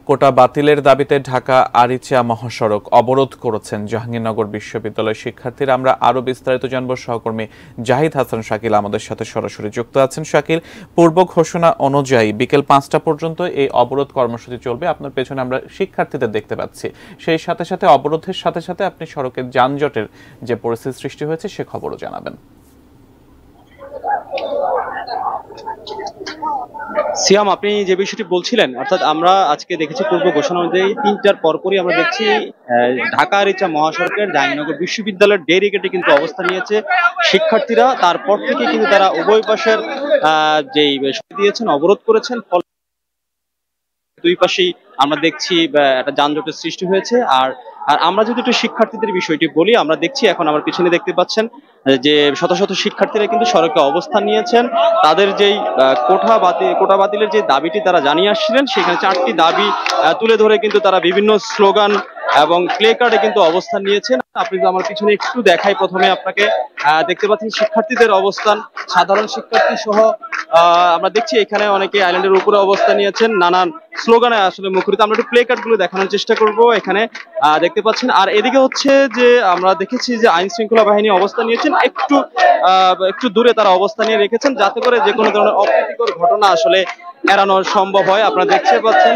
কোটা বাতিলের দাবিতে ঢাকা আরিচা মহাসড়ক অবরোধ করেছেন জাহাঙ্গীরনগর বিশ্ববিদ্যালয়ের শিক্ষার্থীরা। আমরা আরো বিস্তারিত জানব, সহকর্মী জাহিদ হাসান শাকিল আমাদের সাথে সরাসরি যুক্ত আছেন। শাকিল, পূর্ব ঘোষণা অনুযায়ী বিকেল 5টা পর্যন্ত এই অবরোধ কর্মসূচি চলবে। আপনার পেছনে আমরা শিক্ষার্থীদের দেখতে পাচ্ছি। সেই সাথে সাথে অবরোধের সাথে সাথে আপনি সড়কের যানজটের যে পরিস্থিতি সৃষ্টি হয়েছে সে খবরও জানাবেন। সিয়াম, আপনি যে বিষয়টি বলছিলেন, অর্থাৎ আমরা আজকে দেখেছি পূর্ব ঘোষণা অনুযায়ী 3টার পরপরই আমরা দেখছি ঢাকা আরিচা মহাসড়কের জাহাঙ্গীরনগর বিশ্ববিদ্যালয়ের ডেরিগেটে কিন্তু অবস্থান নিয়েছে শিক্ষার্থীরা। তারপর থেকে কিন্তু তারা উভয় পাশের যেই দিয়েছেন, অবরোধ করেছেন। ফলে দুই পাশেই আমরা দেখছি একটা যানজটের সৃষ্টি হয়েছে। আর আমরা যদি একটু শিক্ষার্থীদের বিষয়টি বলি, আমরা দেখছি এখন আমার পিছনে দেখতে পাচ্ছেন যে শত শত শিক্ষার্থীরা কিন্তু সড়কে অবস্থান নিয়েছেন। তাদের যেই কোটা বাতিলের যে দাবিটি তারা জানিয়ে আসছিলেন, সেখানে 4টি দাবি তুলে ধরে কিন্তু তারা বিভিন্ন স্লোগান এবং প্লে কার্ডে কিন্তু অবস্থান নিয়েছেন। আপনি তো আমার পিছনে একটু দেখাই, প্রথমে আপনাকে দেখতে পাচ্ছেন শিক্ষার্থীদের অবস্থান, সাধারণ শিক্ষার্থী সহ আমরা দেখছি এখানে অনেকে আইল্যান্ডের উপরে অবস্থান নিয়েছেন, নানান স্লোগানে আসলে মুখরিত। আমরা একটু প্লে কার্ড গুলো দেখানোর চেষ্টা করব। এখানে দেখতে পাচ্ছেন। আর এদিকে হচ্ছে যে আমরা দেখেছি যে আইন শৃঙ্খলা বাহিনী অবস্থান নিয়েছেন, একটু দূরে তারা অবস্থান নিয়ে রেখেছেন, যাতে করে যে কোনো ধরনের অপ্রীতিকর ঘটনা আসলে এড়ানো সম্ভব হয়। আপনারা দেখতে পাচ্ছেন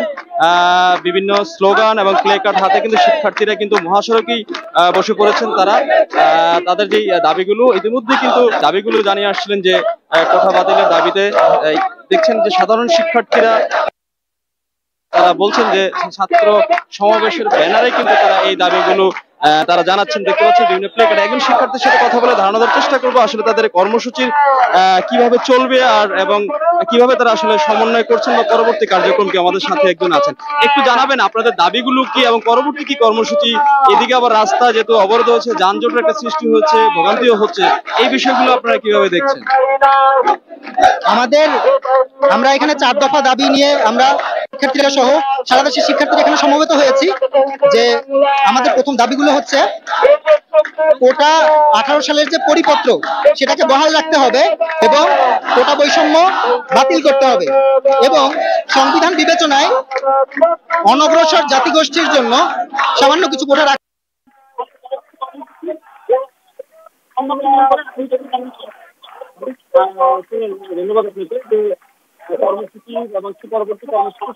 বিভিন্ন স্লোগান এবং প্লে কার্ড হাতে কিন্তু শিক্ষার্থীরা কিন্তু মহাসড়কেই বসে পড়েছেন। তারা তাদের যেই দাবিগুলো ইতিমধ্যে কিন্তু দাবিগুলো জানিয়ে আসছিলেন যে কোটা বাতিলের দাবিতে দেখছেন যে সাধারণ শিক্ষার্থীরা তারা বলছেন যে ছাত্র সমাবেশের ব্যানারে কিন্তু তারা এই দাবিগুলো তারা জানাচ্ছেন। দেখতে পাচ্ছেন বিভিন্ন প্লেকার্ড। একজন শিক্ষার্থীর সাথে কথা বলে ধারণা দেওয়ার চেষ্টা করবো আসলে তাদের কর্মসূচির কিভাবে চলবে আর এবং কিভাবে তারা আসলে সমন্বয় করছেন বা পরবর্তী কার্যক্রম কি। আমাদের সাথে একজন আছেন, একটু জানাবেন আপনাদের দাবিগুলো কি এবং পরবর্তী কি কর্মসূচি। এদিকে আবার রাস্তা যেহেতু অবরোধ হচ্ছে, যানজটের একটা সৃষ্টি হচ্ছে, ভোগান্তিও হচ্ছে, এই বিষয়গুলো আপনারা কিভাবে দেখছেন? আমরা এখানে 4 দফা দাবি নিয়ে আমরা শিক্ষার্থীরা সহ সারা দেশের শিক্ষার্থীরা এখানে সমবেত হয়েছি। যে আমাদের প্রথম দাবিগুলো হচ্ছে কোটা 18 সালের যে পরিপত্র সেটাকে বহাল রাখতে হবে এবং কোটা বৈষম্য বাতিল করতে হবে এবং সংবিধান বিবেচনায় অনগ্রসর জাতিগোষ্ঠীর জন্য সামান্য কিছু কোটা ধন্যবাদ আপনাকে যে কর্মসূচি এবং পরবর্তী কর্মসূচি